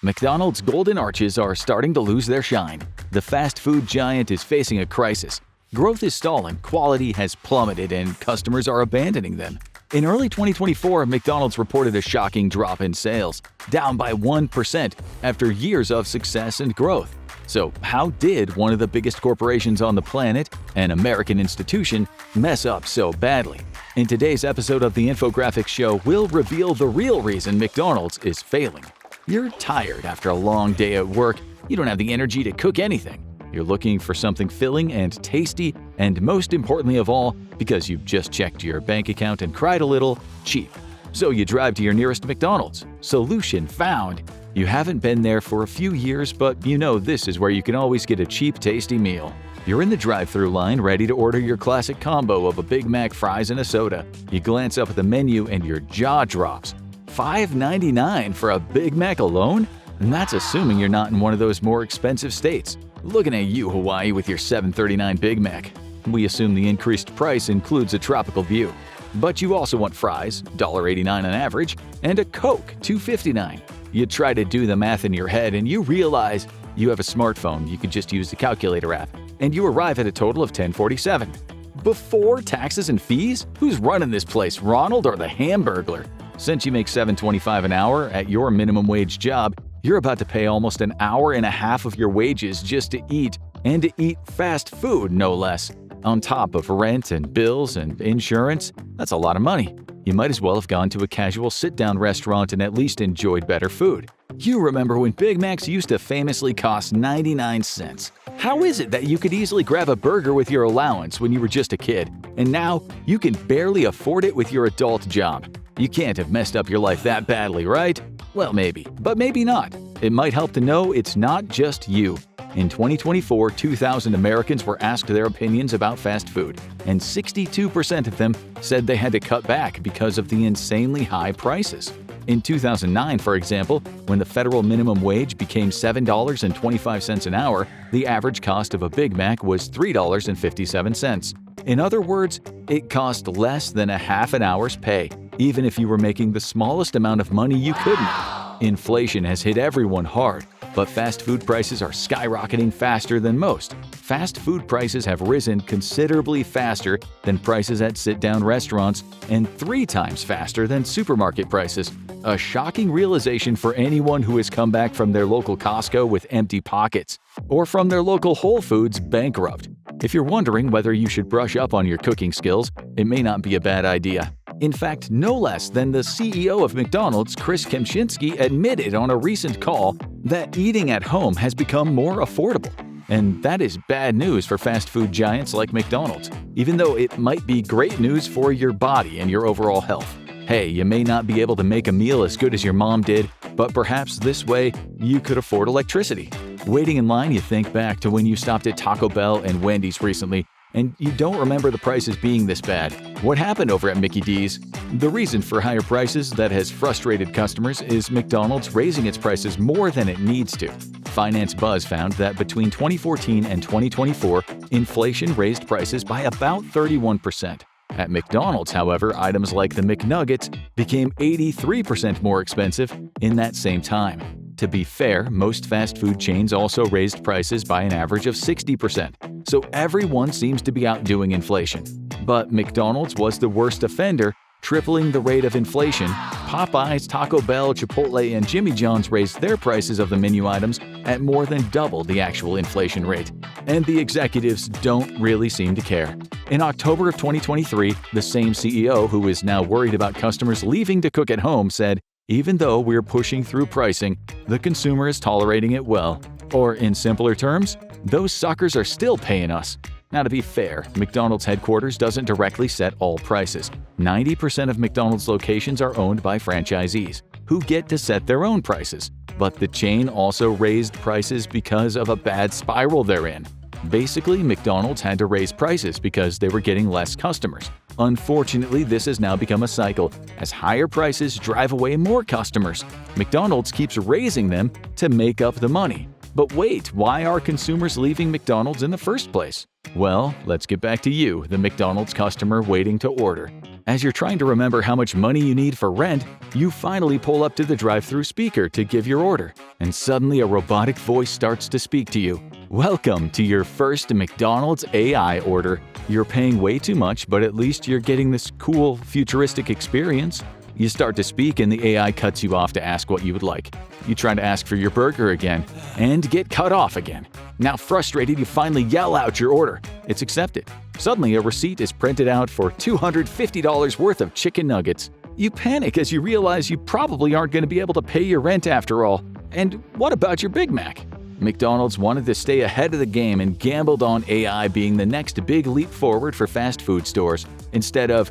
McDonald's golden arches are starting to lose their shine. The fast food giant is facing a crisis. Growth is stalling, quality has plummeted, and customers are abandoning them. In early 2024, McDonald's reported a shocking drop in sales, down by 1% after years of success and growth. So how did one of the biggest corporations on the planet, an American institution, mess up so badly? In today's episode of the Infographics Show, we'll reveal the real reason McDonald's is failing. You're tired after a long day at work. You don't have the energy to cook anything. You're looking for something filling and tasty, and most importantly of all, because you've just checked your bank account and cried a little, cheap. So you drive to your nearest McDonald's. Solution found. You haven't been there for a few years, but you know this is where you can always get a cheap, tasty meal. You're in the drive-thru line ready to order your classic combo of a Big Mac, fries, and a soda. You glance up at the menu and your jaw drops. $5.99 for a Big Mac alone? And that's assuming you're not in one of those more expensive states. Looking at you, Hawaii, with your $7.39 Big Mac. We assume the increased price includes a tropical view. But you also want fries, $1.89 on average, and a Coke, $2.59. You try to do the math in your head and you realize you have a smartphone, you could just use the calculator app, and you arrive at a total of $10.47. Before taxes and fees? Who's running this place, Ronald or the Hamburglar? Since you make $7.25 an hour at your minimum wage job, you're about to pay almost an hour and a half of your wages just to eat, and to eat fast food, no less. On top of rent and bills and insurance, that's a lot of money. You might as well have gone to a casual sit-down restaurant and at least enjoyed better food. You remember when Big Macs used to famously cost 99 cents. How is it that you could easily grab a burger with your allowance when you were just a kid, and now you can barely afford it with your adult job? You can't have messed up your life that badly, right? Well, maybe, but maybe not. It might help to know it's not just you. In 2024, 2,000 Americans were asked their opinions about fast food, and 62% of them said they had to cut back because of the insanely high prices. In 2009, for example, when the federal minimum wage became $7.25 an hour, the average cost of a Big Mac was $3.57. In other words, it cost less than a half an hour's pay, even if you were making the smallest amount of money you could make. Inflation has hit everyone hard, but fast food prices are skyrocketing faster than most. Fast food prices have risen considerably faster than prices at sit-down restaurants and 3 times faster than supermarket prices. A shocking realization for anyone who has come back from their local Costco with empty pockets, or from their local Whole Foods bankrupt. If you're wondering whether you should brush up on your cooking skills, it may not be a bad idea. In fact, no less than the CEO of McDonald's, Chris Kempczinski, admitted on a recent call that eating at home has become more affordable. And that is bad news for fast food giants like McDonald's, even though it might be great news for your body and your overall health. Hey, you may not be able to make a meal as good as your mom did, but perhaps this way you could afford electricity. Waiting in line, you think back to when you stopped at Taco Bell and Wendy's recently, and you don't remember the prices being this bad. What happened over at Mickey D's? The reason for higher prices that has frustrated customers is McDonald's raising its prices more than it needs to. Finance Buzz found that between 2014 and 2024, inflation raised prices by about 31%. At McDonald's, however, items like the McNuggets became 83% more expensive in that same time. To be fair, most fast food chains also raised prices by an average of 60%, so everyone seems to be outdoing inflation. But McDonald's was the worst offender, tripling the rate of inflation. Popeyes, Taco Bell, Chipotle, and Jimmy John's raised their prices of the menu items at more than double the actual inflation rate. And the executives don't really seem to care. In October of 2023, the same CEO who is now worried about customers leaving to cook at home said, "Even though we're pushing through pricing, the consumer is tolerating it well." Or in simpler terms, those suckers are still paying us. Now, to be fair, McDonald's headquarters doesn't directly set all prices. 90% of McDonald's locations are owned by franchisees, who get to set their own prices. But the chain also raised prices because of a bad spiral they're in. Basically, McDonald's had to raise prices because they were getting less customers. Unfortunately, this has now become a cycle, as higher prices drive away more customers. McDonald's keeps raising them to make up the money. But wait, why are consumers leaving McDonald's in the first place? Well, let's get back to you, the McDonald's customer waiting to order. As you're trying to remember how much money you need for rent, you finally pull up to the drive-thru speaker to give your order, and suddenly a robotic voice starts to speak to you. Welcome to your first McDonald's AI order. You're paying way too much, but at least you're getting this cool, futuristic experience. You start to speak and the AI cuts you off to ask what you would like. You try to ask for your burger again and get cut off again. Now frustrated, you finally yell out your order. It's accepted. Suddenly, a receipt is printed out for $250 worth of chicken nuggets. You panic as you realize you probably aren't going to be able to pay your rent after all. And what about your Big Mac? McDonald's wanted to stay ahead of the game and gambled on AI being the next big leap forward for fast food stores, instead of,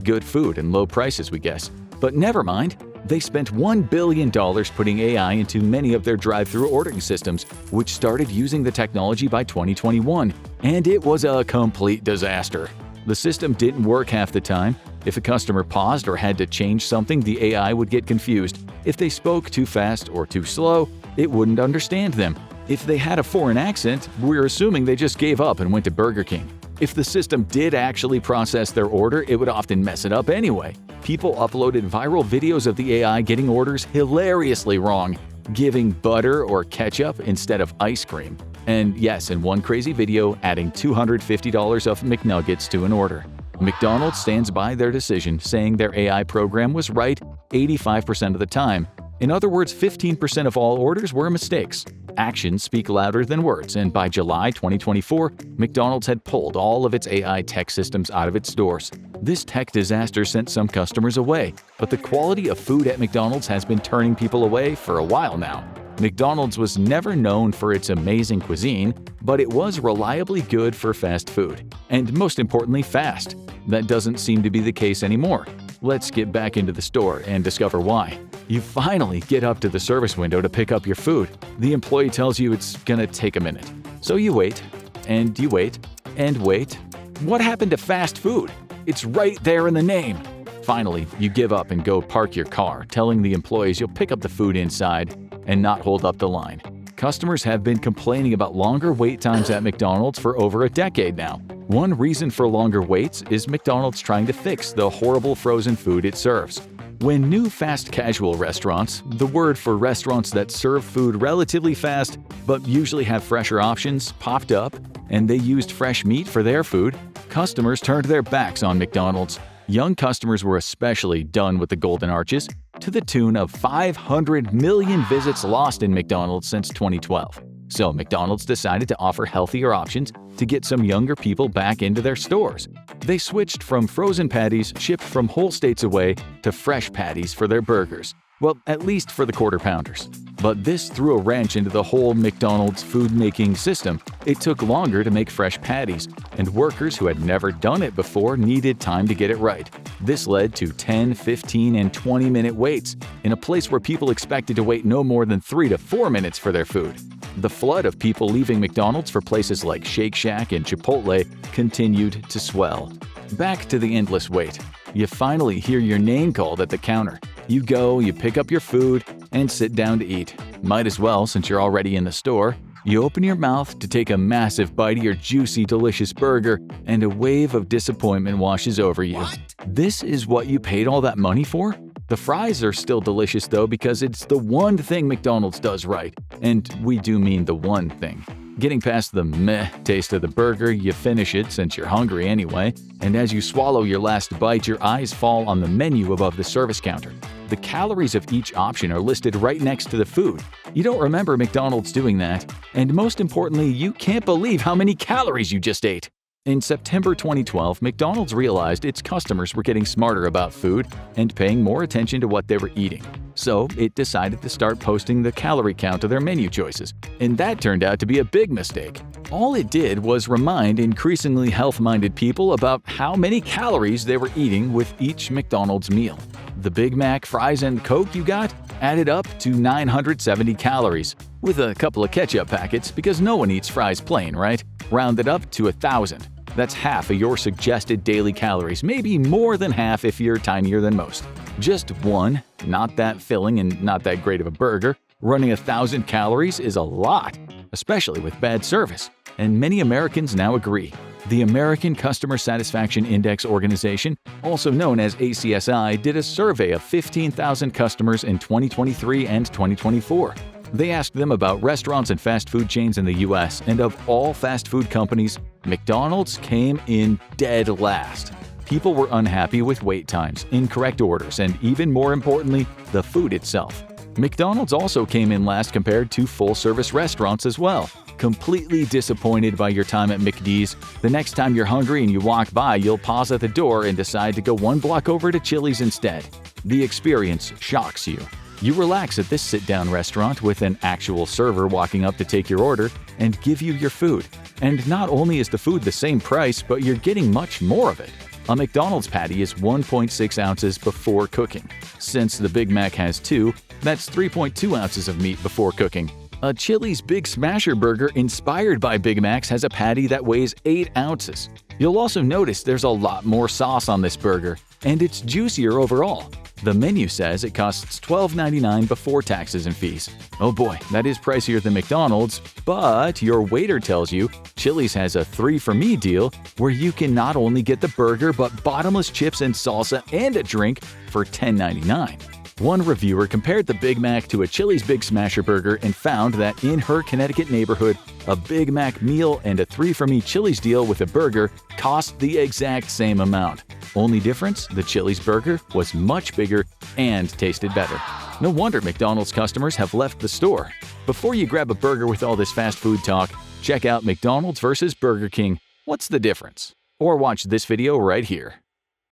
good food and low prices, we guess. But never mind. They spent $1 billion putting AI into many of their drive-thru ordering systems, which started using the technology by 2021, and it was a complete disaster. The system didn't work half the time. If a customer paused or had to change something, the AI would get confused. If they spoke too fast or too slow, it wouldn't understand them. If they had a foreign accent, we're assuming they just gave up and went to Burger King. If the system did actually process their order, it would often mess it up anyway. People uploaded viral videos of the AI getting orders hilariously wrong, giving butter or ketchup instead of ice cream. And yes, in one crazy video, adding $250 of McNuggets to an order. McDonald's stands by their decision, saying their AI program was right 85% of the time. In other words, 15% of all orders were mistakes. Actions speak louder than words, and by July 2024, McDonald's had pulled all of its AI tech systems out of its stores. This tech disaster sent some customers away, but the quality of food at McDonald's has been turning people away for a while now. McDonald's was never known for its amazing cuisine, but it was reliably good for fast food. And most importantly, fast. That doesn't seem to be the case anymore. Let's get back into the store and discover why. You finally get up to the service window to pick up your food. The employee tells you it's gonna take a minute. So you wait, and you wait, and wait. What happened to fast food? It's right there in the name. Finally, you give up and go park your car, telling the employees you'll pick up the food inside and not hold up the line. Customers have been complaining about longer wait times at McDonald's for over a decade now. One reason for longer waits is McDonald's trying to fix the horrible frozen food it serves. When new fast casual restaurants, the word for restaurants that serve food relatively fast but usually have fresher options, popped up, and they used fresh meat for their food, customers turned their backs on McDonald's. Young customers were especially done with the Golden Arches, to the tune of 500 million visits lost in McDonald's since 2012. So McDonald's decided to offer healthier options to get some younger people back into their stores. They switched from frozen patties shipped from whole states away to fresh patties for their burgers. Well, at least for the Quarter Pounders. But this threw a wrench into the whole McDonald's food-making system. It took longer to make fresh patties, and workers who had never done it before needed time to get it right. This led to 10, 15, and 20-minute waits in a place where people expected to wait no more than 3 to 4 minutes for their food. The flood of people leaving McDonald's for places like Shake Shack and Chipotle continued to swell. Back to the endless wait. You finally hear your name called at the counter. You go, you pick up your food, and sit down to eat. Might as well since you're already in the store. You open your mouth to take a massive bite of your juicy, delicious burger, and a wave of disappointment washes over you. This is what you paid all that money for? The fries are still delicious though because it's the one thing McDonald's does right. And we do mean the one thing. Getting past the meh taste of the burger, you finish it since you're hungry anyway, and as you swallow your last bite, your eyes fall on the menu above the service counter. The calories of each option are listed right next to the food. You don't remember McDonald's doing that, and most importantly, you can't believe how many calories you just ate. In September 2012, McDonald's realized its customers were getting smarter about food and paying more attention to what they were eating. So it decided to start posting the calorie count of their menu choices, and that turned out to be a big mistake. All it did was remind increasingly health-minded people about how many calories they were eating with each McDonald's meal. The Big Mac, fries, and Coke you got added up to 970 calories, with a couple of ketchup packets because no one eats fries plain, right? Rounded up to 1,000. That's half of your suggested daily calories, maybe more than half if you're tinier than most. Just one, not that filling and not that great of a burger, running 1,000 calories is a lot, especially with bad service. And many Americans now agree. The American Customer Satisfaction Index organization, also known as ACSI, did a survey of 15,000 customers in 2023 and 2024. They asked them about restaurants and fast food chains in the US, and of all fast food companies, McDonald's came in dead last. People were unhappy with wait times, incorrect orders, and even more importantly, the food itself. McDonald's also came in last compared to full-service restaurants as well. Completely disappointed by your time at McD's, the next time you're hungry and you walk by, you'll pause at the door and decide to go one block over to Chili's instead. The experience shocks you. You relax at this sit-down restaurant with an actual server walking up to take your order and give you your food. And not only is the food the same price, but you're getting much more of it. A McDonald's patty is 1.6 ounces before cooking. Since the Big Mac has 2, that's 3.2 ounces of meat before cooking. A Chili's Big Smasher burger inspired by Big Macs has a patty that weighs 8 ounces. You'll also notice there's a lot more sauce on this burger, and it's juicier overall. The menu says it costs $12.99 before taxes and fees. Oh boy, that is pricier than McDonald's, but your waiter tells you Chili's has a 3 for me deal where you can not only get the burger but bottomless chips and salsa and a drink for $10.99. One reviewer compared the Big Mac to a Chili's Big Smasher burger and found that in her Connecticut neighborhood, a Big Mac meal and a 3 for me Chili's deal with a burger cost the exact same amount. Only difference, the Chili's burger was much bigger and tasted better. No wonder McDonald's customers have left the store. Before you grab a burger with all this fast food talk, check out McDonald's versus Burger King. What's the difference? Or watch this video right here.